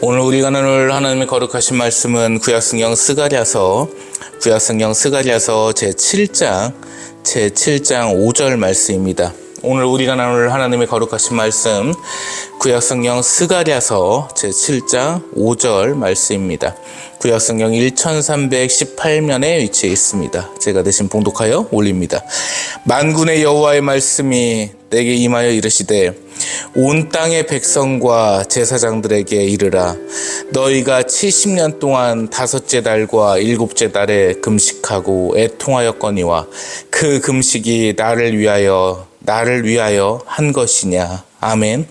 오늘 우리가 나눌 하나님의 거룩하신 말씀은 구약성경 스가랴서 제7장 5절 말씀입니다. 오늘 우리가 나눌 하나님의 거룩하신 말씀 구약성경 스가랴서 제7장 5절 말씀입니다. 구약성경 1318면에 위치해 있습니다. 제가 대신 봉독하여 올립니다. 만군의 여호와의 말씀이 내게 임하여 이르시되 온 땅의 백성과 제사장들에게 이르라. 너희가 70년 동안 5째 달과 7째 달에 금식하고 애통하였거니와 그 금식이 나를 위하여 한 것이냐. 아멘.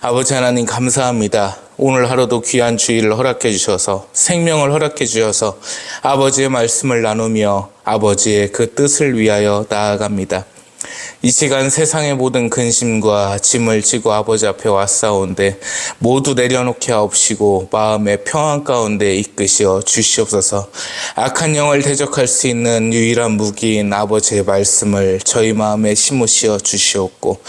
아버지 하나님 감사합니다. 오늘 하루도 귀한 주일을 허락해 주셔서 생명을 허락해 주셔서 아버지의 말씀을 나누며 아버지의 그 뜻을 위하여 나아갑니다. 이 시간 세상의 모든 근심과 짐을 지고 아버지 앞에 왔사온데 모두 내려놓게 하옵시고 마음의 평안 가운데 이끄시어 주시옵소서. 악한 영을 대적할 수 있는 유일한 무기인 아버지의 말씀을 저희 마음에 심으시어 주시옵고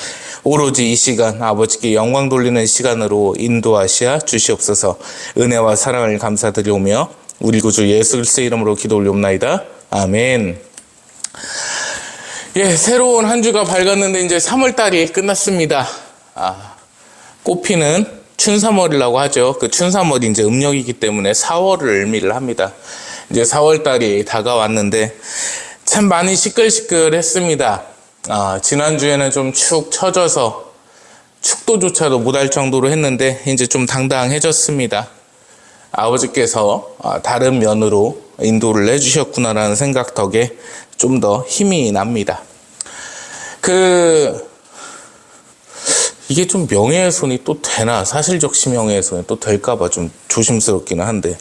오로지 이 시간 아버지께 영광 돌리는 시간으로 인도하시어 주시옵소서. 은혜와 사랑을 감사드리오며 우리 구주 예수 그리스도의 이름으로 기도 올리옵나이다. 아멘. 새로운 한 주가 밝았는데 이제 3월달이 끝났습니다. 꽃피는 춘삼월이라고 하죠. 그 춘삼월이 이제 음력이기 때문에 4월을 의미를 합니다. 이제 4월달이 다가왔는데 참 많이 시끌시끌했습니다. 지난주에는 좀 축 처져서 축도조차도 못할 정도로 했는데 이제 좀 당당해졌습니다. 아버지께서 다른 면으로 인도를 해주셨구나라는 생각 덕에 좀 더 힘이 납니다. 이게 좀 명예훼손이 또 되나? 사실적시 명예훼손이 또 될까봐 좀 조심스럽기는 한데,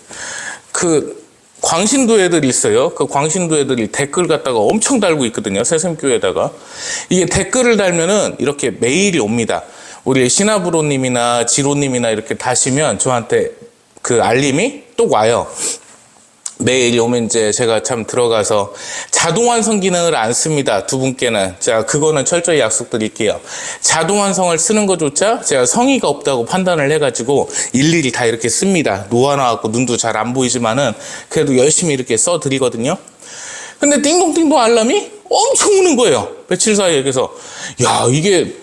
광신도 애들이 있어요. 그 광신도 애들이 댓글 갖다가 엄청 달고 있거든요. 새샘교회에다가. 이게 댓글을 달면은 이렇게 메일이 옵니다. 우리 신하부로님이나 지로님이나 이렇게 다시면 저한테 그 알림이 또 와요. 메일이 오면 이제 제가 참 들어가서 자동 완성 기능을 안 씁니다. 두 분께는. 자, 그거는 철저히 약속드릴게요. 자동 완성을 쓰는 것조차 제가 성의가 없다고 판단을 해가지고 일일이 다 이렇게 씁니다. 노화나갖고 눈도 잘 안 보이지만은 그래도 열심히 이렇게 써드리거든요. 근데 띵동띵동 알람이 엄청 오는 거예요. 며칠 사이에. 그래서 이게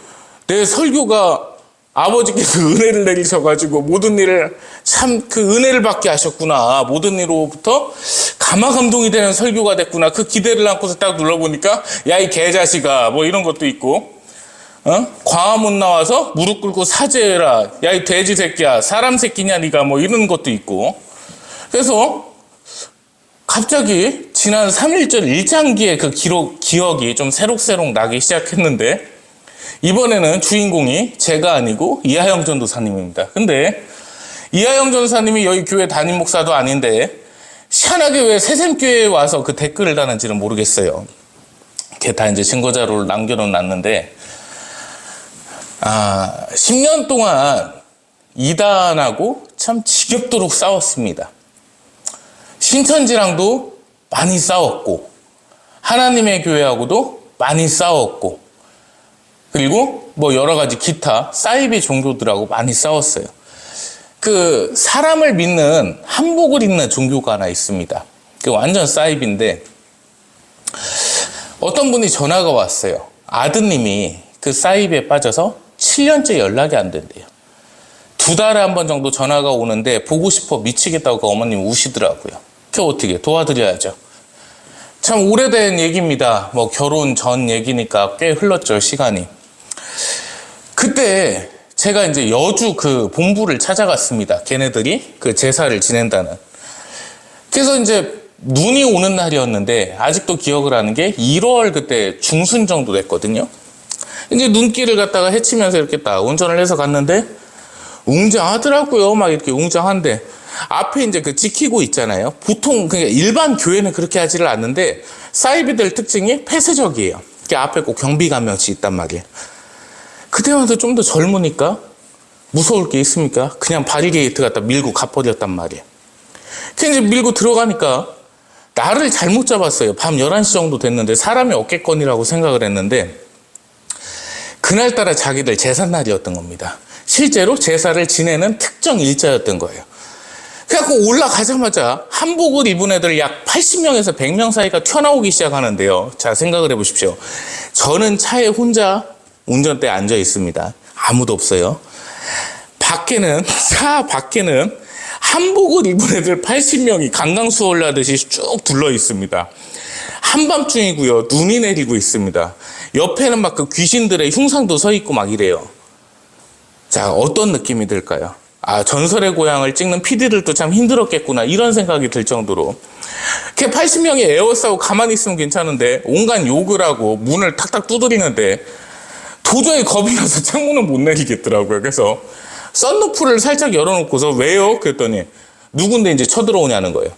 내 설교가 아버지께서 은혜를 내리셔가지고 모든 일을 참 그 은혜를 받게 하셨구나. 모든 일로부터 감화감동이 되는 설교가 됐구나. 그 기대를 안고서 딱 눌러보니까 야, 이 개자식아 뭐 이런 것도 있고, 광화문 나와서 무릎 꿇고 사죄해라. 야, 이 돼지 새끼야. 사람 새끼냐 네가 뭐 이런 것도 있고. 그래서 갑자기 지난 3.1절 1장기의 그 기억이 좀 새록새록 나기 시작했는데 이번에는 주인공이 제가 아니고 이하영 전도사님입니다. 근데 이하영 전도사님이 여기 교회 담임 목사도 아닌데 희한하게 왜 새샘교회에 와서 그 댓글을 다는지는 모르겠어요. 그게 다 이제 증거자료를 남겨놓았는데 10년 동안 이단하고 참 지겹도록 싸웠습니다. 신천지랑도 많이 싸웠고 하나님의 교회하고도 많이 싸웠고 그리고 뭐 여러 가지 기타 사이비 종교들하고 많이 싸웠어요. 그 사람을 믿는 한복을 입는 종교가 하나 있습니다. 그 완전 사이비인데 어떤 분이 전화가 왔어요. 아드님이 그 사이비에 빠져서 7년째 연락이 안 된대요. 2달에 한 번 정도 전화가 오는데 보고 싶어 미치겠다고 어머님 우시더라고요. 그 어떻게 도와드려야죠. 참 오래된 얘기입니다. 뭐 결혼 전 얘기니까 꽤 흘렀죠, 시간이. 그때 제가 이제 여주 그 본부를 찾아갔습니다. 걔네들이 그 제사를 지낸다는. 그래서 이제 눈이 오는 날이었는데 아직도 기억을 하는 게 1월 그때 중순 정도 됐거든요. 이제 눈길을 갖다가 헤치면서 이렇게 딱 운전을 해서 갔는데 웅장하더라고요. 막 이렇게 웅장한데 앞에 이제 그 지키고 있잖아요. 보통 그냥 일반 교회는 그렇게 하지를 않는데 사이비들 특징이 폐쇄적이에요. 앞에 꼭 경비가 한 명씩 있단 말이에요. 그때마다 좀 더 젊으니까 무서울 게 있습니까? 그냥 바리게이트 갖다 밀고 가버렸단 말이에요. 그래서 이제 밀고 들어가니까 나를 잘못 잡았어요. 밤 11시 정도 됐는데 사람이 없겠거니라고 생각을 했는데 그날따라 자기들 제삿날이었던 겁니다. 실제로 제사를 지내는 특정 일자였던 거예요. 그래갖고 올라가자마자 한복을 입은 애들 약 80명에서 100명 사이가 튀어나오기 시작하는데요. 자, 생각을 해보십시오. 저는 차에 혼자 운전대에 앉아 있습니다. 아무도 없어요. 차 밖에는 한복을 입은 애들 80명이 강강수월 하듯이 쭉 둘러 있습니다. 한밤중이고요. 눈이 내리고 있습니다. 옆에는 막 그 귀신들의 흉상도 서 있고 막 이래요. 자, 어떤 느낌이 들까요? 아, 전설의 고향을 찍는 PD들도 참 힘들었겠구나, 이런 생각이 들 정도로. 80명이 에워싸고 가만히 있으면 괜찮은데 온갖 욕을 하고 문을 탁탁 두드리는데 도저히 겁이 나서 창문을 못 내리겠더라고요. 그래서 썬루프를 살짝 열어놓고서 왜요? 그랬더니 누군데 이제 쳐들어오냐는 거예요.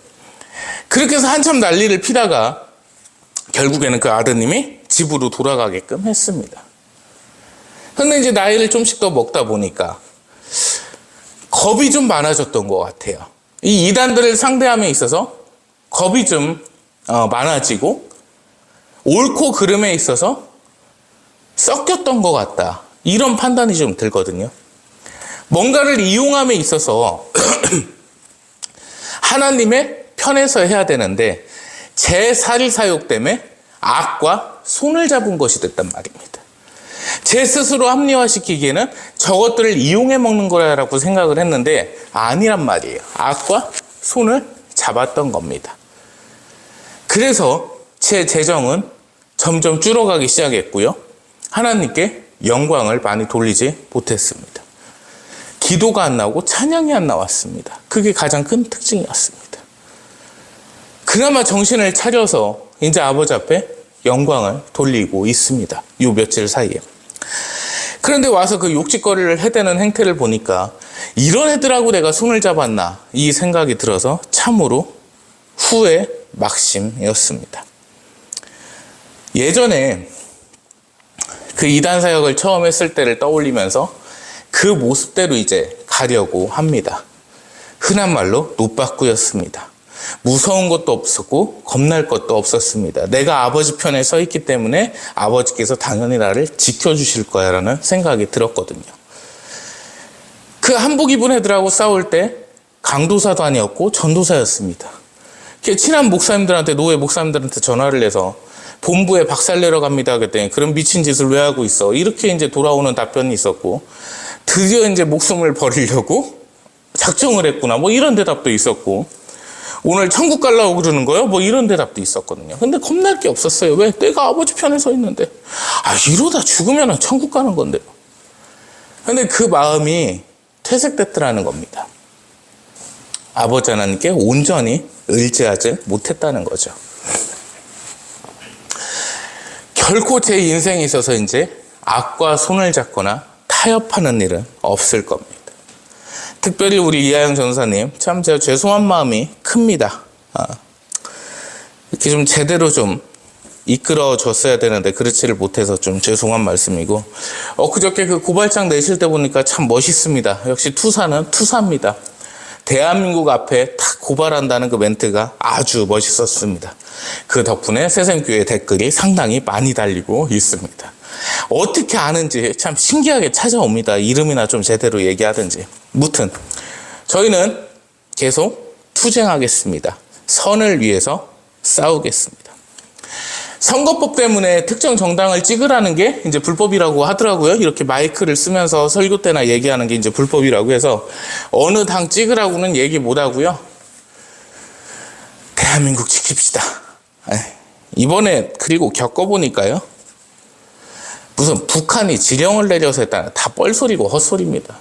그렇게 해서 한참 난리를 피다가 결국에는 그 아드님이 집으로 돌아가게끔 했습니다. 근데 이제 나이를 좀씩 더 먹다 보니까 겁이 좀 많아졌던 것 같아요. 이 이단들을 상대함에 있어서 겁이 좀 많아지고 옳고 그름에 있어서 섞였던 것 같다, 이런 판단이 좀 들거든요. 뭔가를 이용함에 있어서 하나님의 편에서 해야 되는데 제 사리사욕 때문에 악과 손을 잡은 것이 됐단 말입니다. 제 스스로 합리화시키기에는 저것들을 이용해 먹는 거라고 생각을 했는데 아니란 말이에요. 악과 손을 잡았던 겁니다. 그래서 제 재정은 점점 줄어가기 시작했고요. 하나님께 영광을 많이 돌리지 못했습니다. 기도가 안 나오고 찬양이 안 나왔습니다. 그게 가장 큰 특징이었습니다. 그나마 정신을 차려서 이제 아버지 앞에 영광을 돌리고 있습니다. 요 며칠 사이에. 그런데 와서 그 욕짓거리를 해대는 행태를 보니까 이런 애들하고 내가 손을 잡았나, 이 생각이 들어서 참으로 후회 막심이었습니다. 예전에 그 이단 사역을 처음 했을 때를 떠올리면서 그 모습대로 이제 가려고 합니다. 흔한 말로 노빠꾸였습니다. 무서운 것도 없었고 겁날 것도 없었습니다. 내가 아버지 편에 서 있기 때문에 아버지께서 당연히 나를 지켜주실 거야 라는 생각이 들었거든요. 그 한복 입은 애들하고 싸울 때 강도사도 아니었고 전도사였습니다. 친한 목사님들한테, 노예 목사님들한테 전화를 해서 본부에 박살내러 갑니다 그랬더니 그런 미친 짓을 왜 하고 있어, 이렇게 이제 돌아오는 답변이 있었고, 드디어 이제 목숨을 버리려고 작정을 했구나, 뭐 이런 대답도 있었고, 오늘 천국 가려고 그러는 거요? 뭐 이런 대답도 있었거든요. 근데 겁날 게 없었어요. 왜? 내가 아버지 편에 서 있는데. 이러다 죽으면 천국 가는 건데요. 근데 그 마음이 퇴색됐더라는 겁니다. 아버지 하나님께 온전히 의지하지 못했다는 거죠. 결코 제 인생에 있어서 이제 악과 손을 잡거나 타협하는 일은 없을 겁니다. 특별히 우리 이하영 전사님, 참 제가 죄송한 마음이 큽니다. 이렇게 좀 제대로 좀 이끌어 줬어야 되는데 그렇지를 못해서 좀 죄송한 말씀이고, 그저께 그 고발장 내실 때 보니까 참 멋있습니다. 역시 투사는 투사입니다. 대한민국 앞에 딱 고발한다는 그 멘트가 아주 멋있었습니다. 그 덕분에 새샘교회 댓글이 상당히 많이 달리고 있습니다. 어떻게 아는지 참 신기하게 찾아옵니다. 이름이나 좀 제대로 얘기하든지. 무튼 저희는 계속 투쟁하겠습니다. 선을 위해서 싸우겠습니다. 선거법 때문에 특정 정당을 찍으라는 게 이제 불법이라고 하더라고요. 이렇게 마이크를 쓰면서 설교 때나 얘기하는 게 이제 불법이라고 해서 어느 당 찍으라고는 얘기 못 하고요. 대한민국 지킵시다. 이번에 그리고 겪어보니까요. 무슨 북한이 지령을 내려서 했다는 다 뻘소리고 헛소리입니다.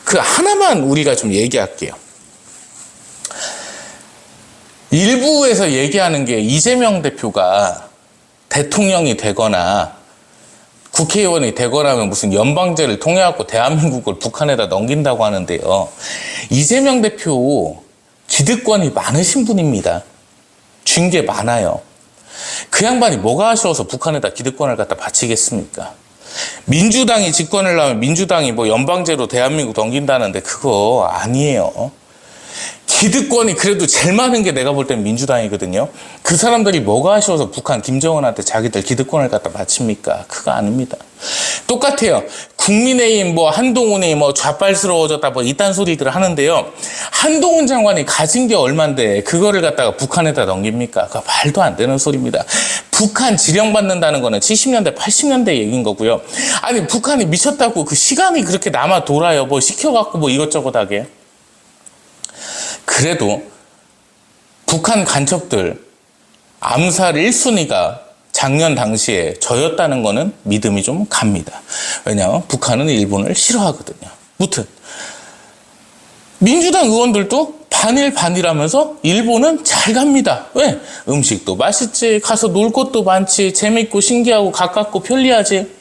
그 하나만 우리가 좀 얘기할게요. 일부에서 얘기하는 게 이재명 대표가 대통령이 되거나 국회의원이 되거나 하면 무슨 연방제를 통해갖고 대한민국을 북한에다 넘긴다고 하는데요. 이재명 대표 기득권이 많으신 분입니다. 준 게 많아요. 그 양반이 뭐가 아쉬워서 북한에다 기득권을 갖다 바치겠습니까? 민주당이 집권을 하면 민주당이 뭐 연방제로 대한민국 넘긴다는데 그거 아니에요. 기득권이 그래도 제일 많은 게 내가 볼 땐 민주당이거든요. 그 사람들이 뭐가 아쉬워서 북한 김정은한테 자기들 기득권을 갖다 바칩니까? 그거 아닙니다. 똑같아요. 국민의힘 한동훈이 좌빨스러워졌다 이딴 소리들 하는데요. 한동훈 장관이 가진 게 얼만데 그거를 갖다가 북한에다 넘깁니까? 그거 말도 안 되는 소리입니다. 북한 지령받는다는 거는 70년대 80년대 얘기인 거고요. 아니 북한이 미쳤다고 그 시간이 그렇게 남아 돌아요. 시켜갖고 이것저것 하게. 그래도 북한 간첩들 암살 1순위가 작년 당시에 저였다는 거는 믿음이 좀 갑니다. 왜냐하면 북한은 일본을 싫어하거든요. 무튼 민주당 의원들도 반일 반일하면서 일본은 잘 갑니다. 왜? 음식도 맛있지, 가서 놀 곳도 많지, 재밌고 신기하고 가깝고 편리하지.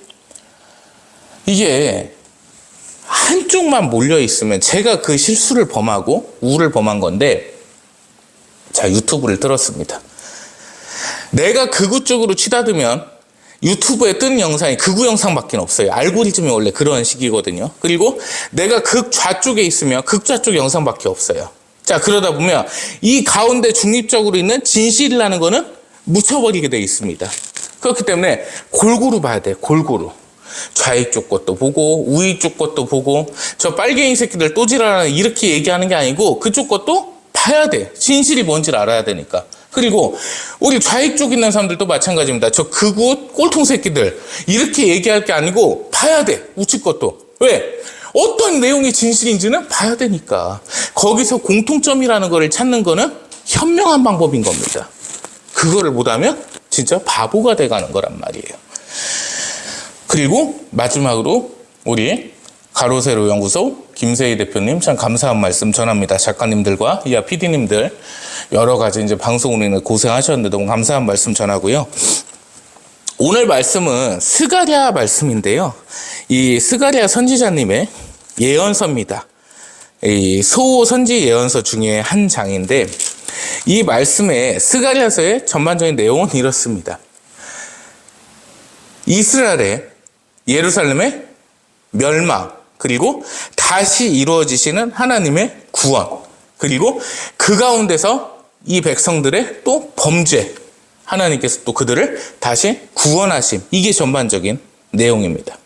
이게 한쪽만 몰려 있으면 제가 그 실수를 범하고 우를 범한 건데, 자, 유튜브를 들었습니다. 내가 극우 쪽으로 치닫으면 유튜브에 뜬 영상이 극우 영상밖에 없어요. 알고리즘이 원래 그런 식이거든요. 그리고 내가 극 좌쪽에 있으면 극좌쪽 영상밖에 없어요. 자, 그러다 보면 이 가운데 중립적으로 있는 진실이라는 거는 묻혀버리게 돼 있습니다. 그렇기 때문에 골고루 봐야 돼, 골고루. 좌익 쪽 것도 보고 우익 쪽 것도 보고, 저 빨갱이 새끼들 또 지랄하는 이렇게 얘기하는 게 아니고 그쪽 것도 봐야 돼. 진실이 뭔지를 알아야 되니까. 그리고 우리 좌익 쪽 있는 사람들도 마찬가지입니다. 저 극우 꼴통 새끼들 이렇게 얘기할 게 아니고 봐야 돼. 우측 것도. 왜? 어떤 내용이 진실인지는 봐야 되니까. 거기서 공통점이라는 거를 찾는 거는 현명한 방법인 겁니다. 그거를 못하면 진짜 바보가 돼가는 거란 말이에요. 그리고 마지막으로 우리 가로세로 연구소 김세희 대표님 참 감사한 말씀 전합니다. 작가님들과 이하 PD님들 여러 가지 이제 방송으로 인해 고생하셨는데 너무 감사한 말씀 전하고요. 오늘 말씀은 스가랴 말씀인데요. 이 스가랴 선지자님의 예언서입니다. 이 소호 선지 예언서 중에 한 장인데, 이 말씀의 스가랴서의 전반적인 내용은 이렇습니다. 이스라엘의 예루살렘의 멸망, 그리고 다시 이루어지시는 하나님의 구원, 그리고 그 가운데서 이 백성들의 또 범죄, 하나님께서 또 그들을 다시 구원하심, 이게 전반적인 내용입니다.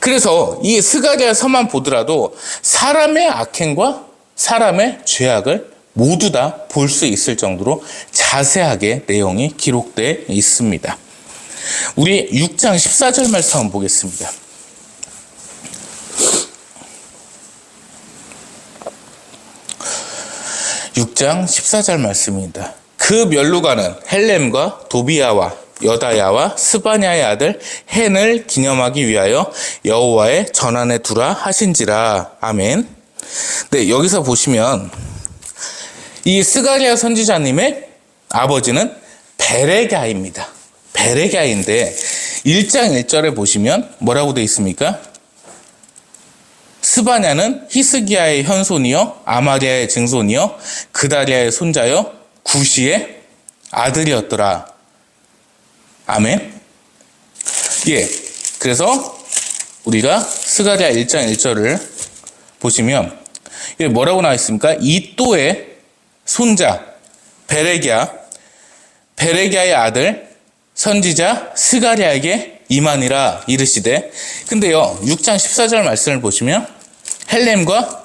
그래서 이 스가랴서만 보더라도 사람의 악행과 사람의 죄악을 모두 다 볼 수 있을 정도로 자세하게 내용이 기록되어 있습니다. 우리 6장 14절 말씀 한번 보겠습니다. 6장 14절 말씀입니다. 그 멸루가는 헬렘과 도비야와 여다야와 스바냐의 아들 헨을 기념하기 위하여 여호와의 전안에 두라 하신지라. 아멘. 네, 여기서 보시면 이 스가랴 선지자님의 아버지는 베레갸입니다. 베레갸인데 1장 1절에 보시면 뭐라고 되어 있습니까? 스바냐는 히스기야의 현손이요 아마리아의 증손이요 그다리아의 손자요 구시의 아들이었더라. 아멘. 예. 그래서 우리가 스가랴 1장 1절을 보시면 이게 뭐라고 나와 있습니까? 이또의 손자 베레갸의 아들 선지자 스가랴에게 이만이라 이르시되. 근데요 6장 14절 말씀을 보시면 헬렘과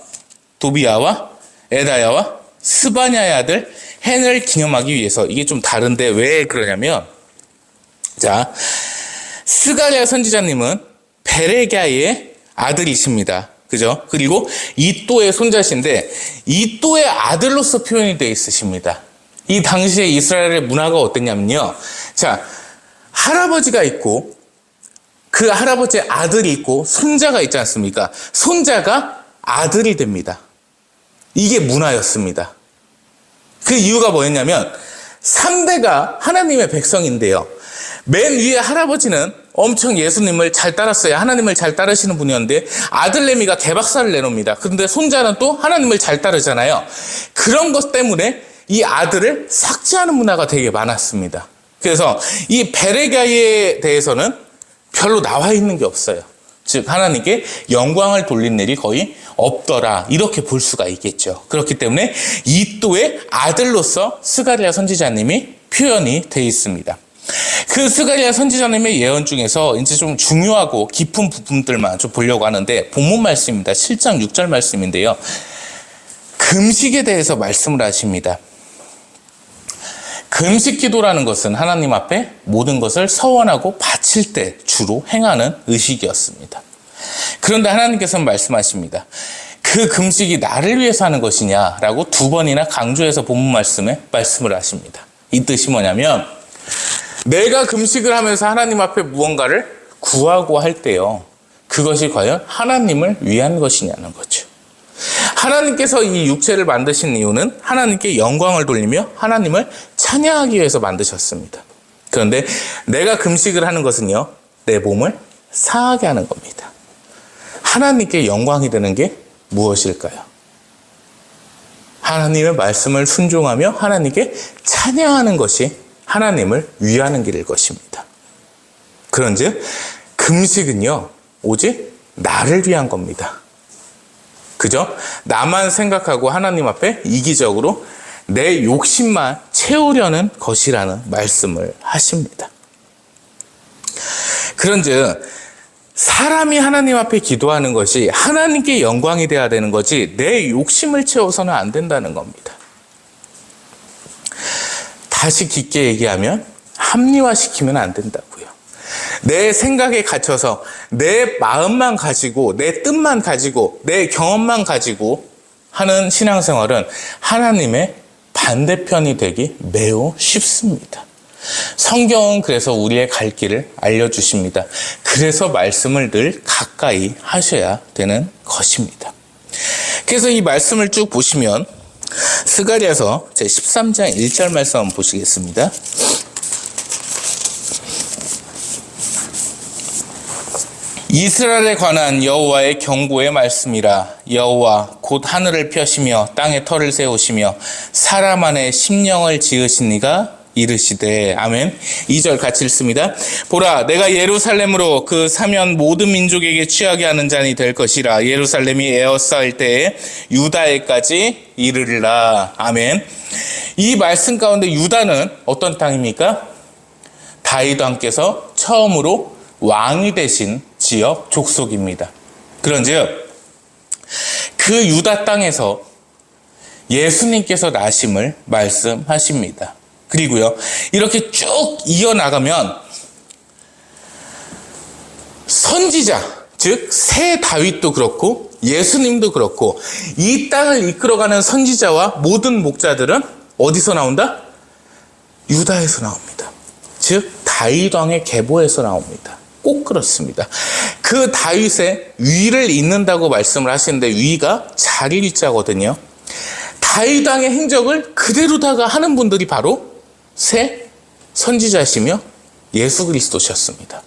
도비야와 에다야와 스바냐의 아들 헨을 기념하기 위해서, 이게 좀 다른데 왜 그러냐면, 자, 스가랴 선지자님은 베레갸의 아들이십니다. 그죠? 그리고 이또의 손자신데 이또의 아들로서 표현이 되어 있으십니다. 이 당시에 이스라엘의 문화가 어땠냐면요. 자, 할아버지가 있고 그 할아버지의 아들이 있고 손자가 있지 않습니까? 손자가 아들이 됩니다. 이게 문화였습니다. 그 이유가 뭐였냐면 3대가 하나님의 백성인데요. 맨 위에 할아버지는 엄청 예수님을 잘 따랐어요. 하나님을 잘 따르시는 분이었는데 아들내미가 개박살을 내놓습니다. 그런데 손자는 또 하나님을 잘 따르잖아요. 그런 것 때문에 이 아들을 삭제하는 문화가 되게 많았습니다. 그래서 이 베레갸에 대해서는 별로 나와 있는 게 없어요. 즉 하나님께 영광을 돌린 일이 거의 없더라, 이렇게 볼 수가 있겠죠. 그렇기 때문에 이또의 아들로서 스가랴 선지자님이 표현이 되어 있습니다. 그 스가랴 선지자님의 예언 중에서 이제 좀 중요하고 깊은 부분들만 좀 보려고 하는데, 본문 말씀입니다. 7장 6절 말씀인데요. 금식에 대해서 말씀을 하십니다. 금식 기도라는 것은 하나님 앞에 모든 것을 서원하고 바칠 때 주로 행하는 의식이었습니다. 그런데 하나님께서는 말씀하십니다. 그 금식이 나를 위해서 하는 것이냐라고 2번이나 강조해서 본문 말씀에 말씀을 하십니다. 이 뜻이 뭐냐면, 내가 금식을 하면서 하나님 앞에 무언가를 구하고 할 때요, 그것이 과연 하나님을 위한 것이냐는 거죠. 하나님께서 이 육체를 만드신 이유는 하나님께 영광을 돌리며 하나님을 찬양하기 위해서 만드셨습니다. 그런데 내가 금식을 하는 것은요, 내 몸을 상하게 하는 겁니다. 하나님께 영광이 되는 게 무엇일까요? 하나님의 말씀을 순종하며 하나님께 찬양하는 것이 하나님을 위하는 길일 것입니다. 그런즉 금식은요, 오직 나를 위한 겁니다. 그죠? 나만 생각하고 하나님 앞에 이기적으로 내 욕심만 채우려는 것이라는 말씀을 하십니다. 그런즉 사람이 하나님 앞에 기도하는 것이 하나님께 영광이 돼야 되는 거지, 내 욕심을 채워서는 안 된다는 겁니다. 다시 깊게 얘기하면 합리화시키면 안 된다고요. 내 생각에 갇혀서 내 마음만 가지고, 내 뜻만 가지고, 내 경험만 가지고 하는 신앙생활은 하나님의 반대편이 되기 매우 쉽습니다. 성경은 그래서 우리의 갈 길을 알려주십니다. 그래서 말씀을 늘 가까이 하셔야 되는 것입니다. 그래서 이 말씀을 쭉 보시면 스가랴서 제13장 1절 말씀 한번 보시겠습니다. 이스라엘에 관한 여호와의 경고의 말씀이라. 여호와 곧 하늘을 펴시며 땅에 터를 세우시며 사람 안에 심령을 지으신 이가 이르시되. 아멘. 2절 같이 읽습니다. 보라, 내가 예루살렘으로 그 사면 모든 민족에게 취하게 하는 잔이 될 것이라. 예루살렘이 에워싸일 때에 유다에까지 이르리라. 아멘. 이 말씀 가운데 유다는 어떤 땅입니까? 다윗 왕께서 처음으로 왕이 되신 지역 족속입니다. 그런즉 그 유다 땅에서 예수님께서 나심을 말씀하십니다. 그리고요, 이렇게 쭉 이어나가면 선지자, 즉 새 다윗도 그렇고 예수님도 그렇고 이 땅을 이끌어가는 선지자와 모든 목자들은 어디서 나온다? 유다에서 나옵니다. 즉 다윗 왕의 계보에서 나옵니다. 꼭 그렇습니다. 그 다윗의 위를 잇는다고 말씀을 하시는데, 위가 자리 위자거든요. 다윗 왕의 행적을 그대로다가 하는 분들이 바로 새 선지자시며 예수 그리스도셨습니다.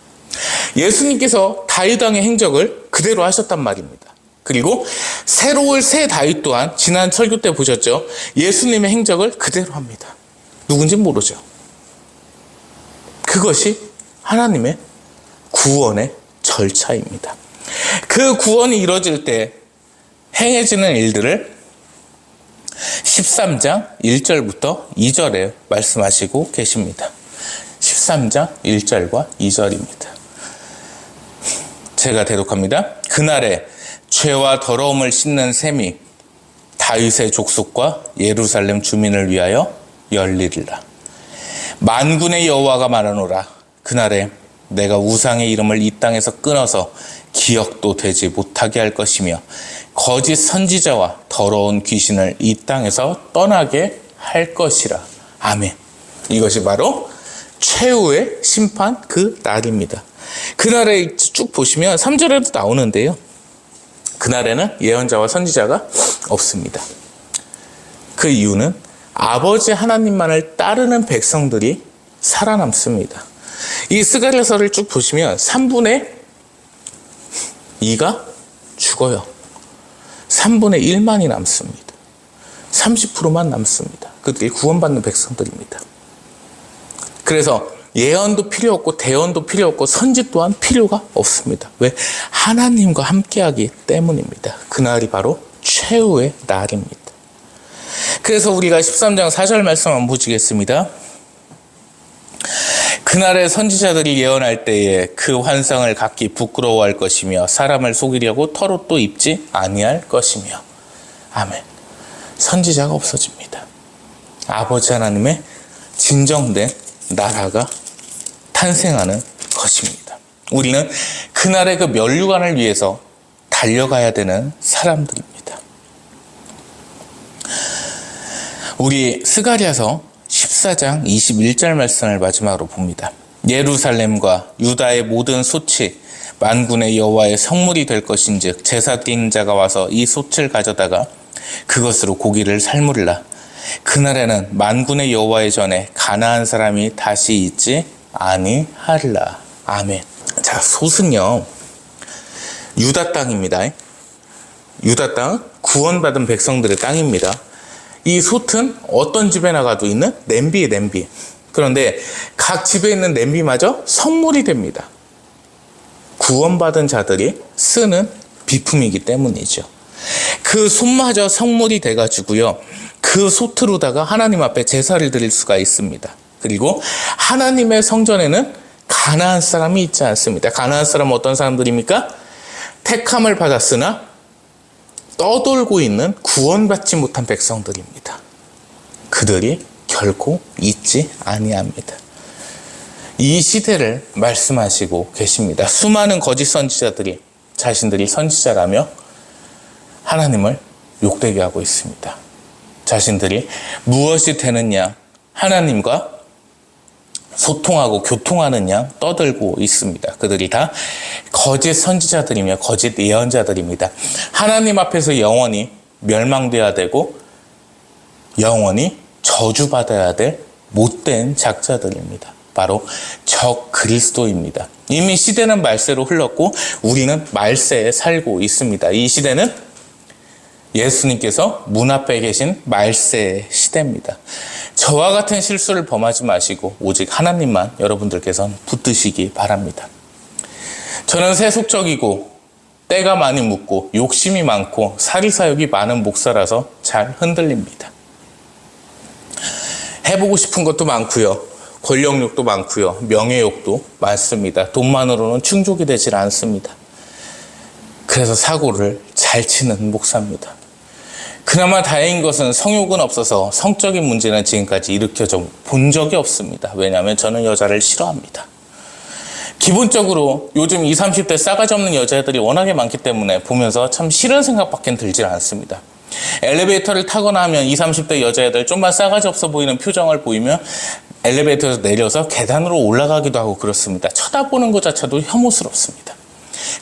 예수님께서 다윗 왕의 행적을 그대로 하셨단 말입니다. 그리고 새로울 새 다윗 또한 지난 설교 때 보셨죠? 예수님의 행적을 그대로 합니다. 누군지 모르죠. 그것이 하나님의 구원의 절차입니다. 그 구원이 이루어질 때 행해지는 일들을 13장 1절부터 2절에 말씀하시고 계십니다. 13장 1절과 2절입니다. 제가 대독합니다. 그날에 죄와 더러움을 씻는 셈이 다윗의 족속과 예루살렘 주민을 위하여 열리리라. 만군의 여호와가 말하노라. 그날에 내가 우상의 이름을 이 땅에서 끊어서 기억도 되지 못하게 할 것이며 거짓 선지자와 더러운 귀신을 이 땅에서 떠나게 할 것이라. 아멘. 이것이 바로 최후의 심판 그 날입니다. 그날에 쭉 보시면 3절에도 나오는데요. 그날에는 예언자와 선지자가 없습니다. 그 이유는 아버지 하나님만을 따르는 백성들이 살아남습니다. 이 스가랴서를 쭉 보시면 3분의 2가 죽어요. 3분의 1만이 남습니다. 30%만 남습니다. 그들이 구원받는 백성들입니다. 그래서 예언도 필요 없고 대언도 필요 없고 선지 또한 필요가 없습니다. 왜? 하나님과 함께하기 때문입니다. 그날이 바로 최후의 날입니다. 그래서 우리가 13장 4절 말씀 한번 보시겠습니다. 그날의 선지자들이 예언할 때에 그 환상을 각기 부끄러워할 것이며 사람을 속이려고 털옷도 입지 아니할 것이며. 아멘. 선지자가 없어집니다. 아버지 하나님의 진정된 나라가 탄생하는 것입니다. 우리는 그날의 그 면류관을 위해서 달려가야 되는 사람들입니다. 우리 스가랴서 14장 21절 말씀을 마지막으로 봅니다. 예루살렘과 유다의 모든 솥이 만군의 여호와의 성물이 될 것인즉 제사 드리는 자가 와서 이 솥을 가져다가 그것으로 고기를 삶으리라. 그날에는 만군의 여호와의 전에 가나안 사람이 다시 있지 아니하리라. 아멘. 자, 솥은요 유다 땅입니다. 유다 땅, 구원받은 백성들의 땅입니다. 이 솥은 어떤 집에 나가도 있는 냄비에 냄비. 그런데 각 집에 있는 냄비마저 성물이 됩니다. 구원받은 자들이 쓰는 비품이기 때문이죠. 그 솥마저 성물이 돼가지고요, 그 솥으로다가 하나님 앞에 제사를 드릴 수가 있습니다. 그리고 하나님의 성전에는 가나안 사람이 있지 않습니다. 가나안 사람은 어떤 사람들입니까? 택함을 받았으나 떠돌고 있는 구원받지 못한 백성들입니다. 그들이 결코 잊지 아니합니다. 이 시대를 말씀하시고 계십니다. 수많은 거짓 선지자들이 자신들이 선지자라며 하나님을 욕되게 하고 있습니다. 자신들이 무엇이 되느냐, 하나님과 소통하고 교통하는 양 떠들고 있습니다. 그들이 다 거짓 선지자들이며 거짓 예언자들입니다. 하나님 앞에서 영원히 멸망되어야 되고 영원히 저주받아야 될 못된 작자들입니다. 바로 적 그리스도입니다. 이미 시대는 말세로 흘렀고 우리는 말세에 살고 있습니다. 이 시대는 예수님께서 문 앞에 계신 말세의 시대입니다. 저와 같은 실수를 범하지 마시고 오직 하나님만 여러분들께서는 붙드시기 바랍니다. 저는 세속적이고 때가 많이 묻고 욕심이 많고 사리사욕이 많은 목사라서 잘 흔들립니다. 해보고 싶은 것도 많고요, 권력욕도 많고요, 명예욕도 많습니다. 돈만으로는 충족이 되질 않습니다. 그래서 사고를 잘 치는 목사입니다. 그나마 다행인 것은 성욕은 없어서 성적인 문제는 지금까지 일으켜 본 적이 없습니다. 왜냐하면 저는 여자를 싫어합니다. 기본적으로 요즘 20, 30대 싸가지 없는 여자들이 워낙에 많기 때문에 보면서 참 싫은 생각밖에 들지 않습니다. 엘리베이터를 타거나 하면 20, 30대 여자애들 좀만 싸가지 없어 보이는 표정을 보이면 엘리베이터에서 내려서 계단으로 올라가기도 하고 그렇습니다. 쳐다보는 것 자체도 혐오스럽습니다.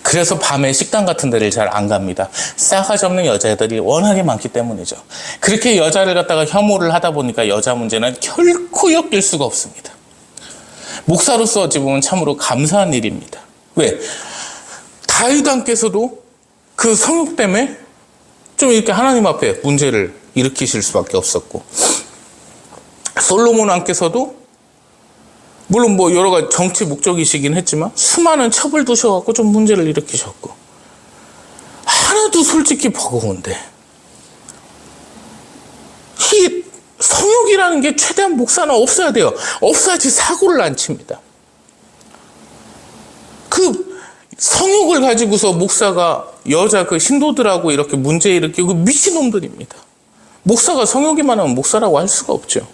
그래서 밤에 식당 같은 데를 잘 안 갑니다. 싸가지 없는 여자애들이 워낙에 많기 때문이죠. 그렇게 여자를 갖다가 혐오를 하다 보니까 여자 문제는 결코 엮일 수가 없습니다. 목사로서 어찌 보면 참으로 감사한 일입니다. 왜? 다윗 왕께서도 그 성욕 때문에 좀 이렇게 하나님 앞에 문제를 일으키실 수밖에 없었고, 솔로몬 왕께서도 물론 뭐 여러 가지 정치 목적이시긴 했지만 수많은 첩을 두셔갖고 좀 문제를 일으키셨고, 하나도 솔직히 버거운데 이 성욕이라는 게 최대한 목사는 없어야 돼요. 없어야지 사고를 안 칩니다. 그 성욕을 가지고서 목사가 여자 그 신도들하고 이렇게 문제 일으키고 미친놈들입니다. 목사가 성욕이 많으면 목사라고 할 수가 없죠.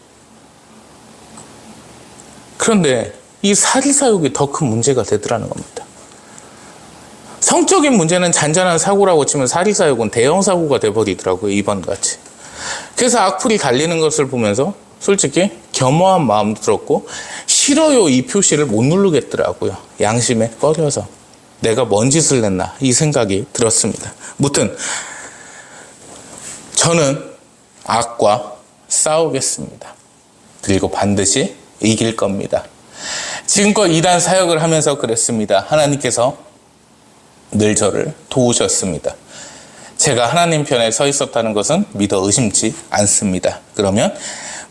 그런데 이 사리사욕이 더 큰 문제가 되더라는 겁니다. 성적인 문제는 잔잔한 사고라고 치면 사리사욕은 대형 사고가 돼버리더라고요, 이번같이. 그래서 악플이 달리는 것을 보면서 솔직히 겸허한 마음도 들었고, 싫어요 이 표시를 못 누르겠더라고요. 양심에 꺼려서 내가 뭔 짓을 냈나 이 생각이 들었습니다. 무튼 저는 악과 싸우겠습니다. 그리고 반드시 이길 겁니다. 지금껏 이단 사역을 하면서 그랬습니다. 하나님께서 늘 저를 도우셨습니다. 제가 하나님 편에 서 있었다는 것은 믿어 의심치 않습니다. 그러면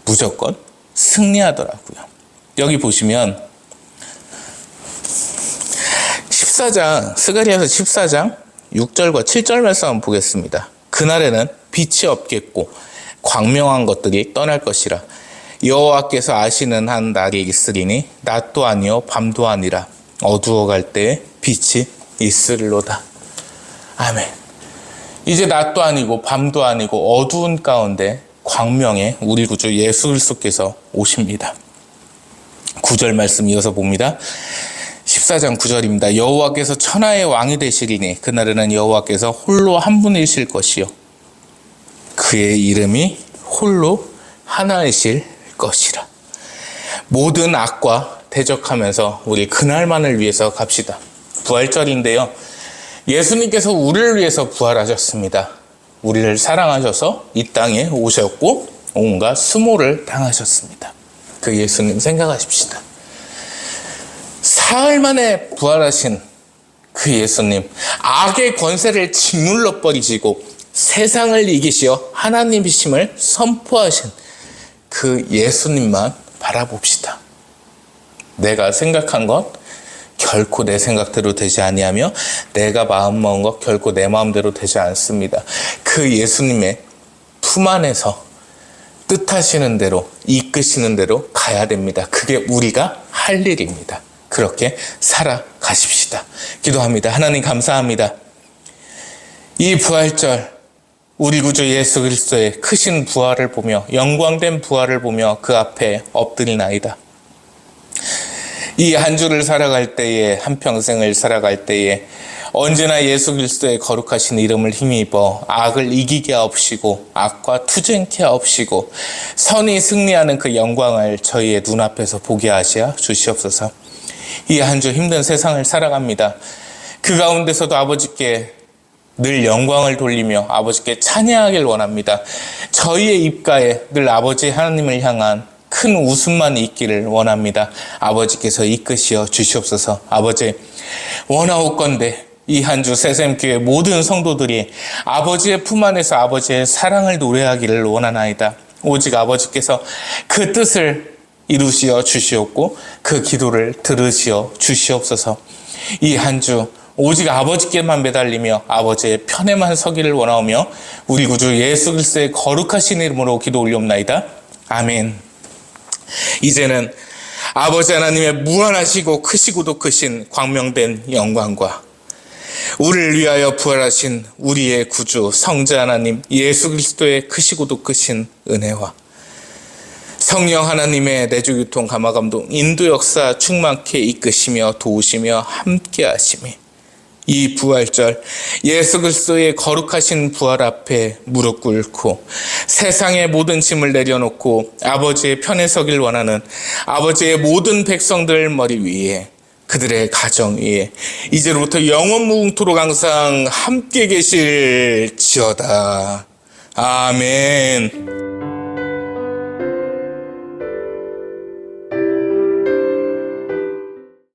무조건 승리하더라고요. 여기 보시면 14장, 스가랴서 14장 6절과 7절 말씀 한번 보겠습니다. 그날에는 빛이 없겠고 광명한 것들이 떠날 것이라. 여호와께서 아시는 한 날이 있으리니 낮도 아니요 밤도 아니라 어두워갈 때에 빛이 있으리로다. 아멘. 이제 낮도 아니고 밤도 아니고 어두운 가운데 광명의 우리 구주 예수 그리스도께서 오십니다. 9절 말씀 이어서 봅니다. 14장 9절입니다. 여호와께서 천하의 왕이 되시리니 그날에는 여호와께서 홀로 한 분이실 것이요 그의 이름이 홀로 하나이실 것이라. 모든 악과 대적하면서 우리 그날만을 위해서 갑시다. 부활절인데요. 예수님께서 우리를 위해서 부활하셨습니다. 우리를 사랑하셔서 이 땅에 오셨고 온갖 수모를 당하셨습니다. 그 예수님 생각하십시다. 사흘 만에 부활하신 그 예수님, 악의 권세를 짓눌러 버리시고 세상을 이기시어 하나님이심을 선포하신 그 예수님만 바라봅시다. 내가 생각한 것 결코 내 생각대로 되지 아니하며 내가 마음먹은 것 결코 내 마음대로 되지 않습니다. 그 예수님의 품 안에서 뜻하시는 대로 이끄시는 대로 가야 됩니다. 그게 우리가 할 일입니다. 그렇게 살아가십시다. 기도합니다. 하나님 감사합니다. 이 부활절 우리 구주 예수 그리스도의 크신 부활을 보며 영광된 부활을 보며 그 앞에 엎드리나이다. 이 한 주를 살아갈 때에 한평생을 살아갈 때에 언제나 예수 그리스도의 거룩하신 이름을 힘입어 악을 이기게 하옵시고 악과 투쟁케 하옵시고 선이 승리하는 그 영광을 저희의 눈앞에서 보게 하시어 주시옵소서. 이 한 주 힘든 세상을 살아갑니다. 그 가운데서도 아버지께 늘 영광을 돌리며 아버지께 찬양하길 원합니다. 저희의 입가에 늘 아버지 하나님을 향한 큰 웃음만 있기를 원합니다. 아버지께서 이끄시어 주시옵소서. 아버지 원하옵건대 이 한 주 새샘교회 모든 성도들이 아버지의 품 안에서 아버지의 사랑을 노래하기를 원하나이다. 오직 아버지께서 그 뜻을 이루시어 주시옵고 그 기도를 들으시어 주시옵소서. 이 한 주 오직 아버지께만 매달리며 아버지의 편에만 서기를 원하오며 우리 구주 예수 그리스도의 거룩하신 이름으로 기도 올리옵나이다. 아멘. 이제는 아버지 하나님의 무한하시고 크시고도 크신 광명된 영광과 우리를 위하여 부활하신 우리의 구주 성자 하나님 예수 그리스도의 크시고도 크신 은혜와 성령 하나님의 내주교통 감화감동 인도 역사 충만케 이끄시며 도우시며 함께 하심이 이 부활절 예수 그리스도의 거룩하신 부활 앞에 무릎 꿇고 세상의 모든 짐을 내려놓고 아버지의 편에 서길 원하는 아버지의 모든 백성들 머리 위에 그들의 가정 위에 이제로부터 영원 무궁토록 항상 함께 계실지어다. 아멘.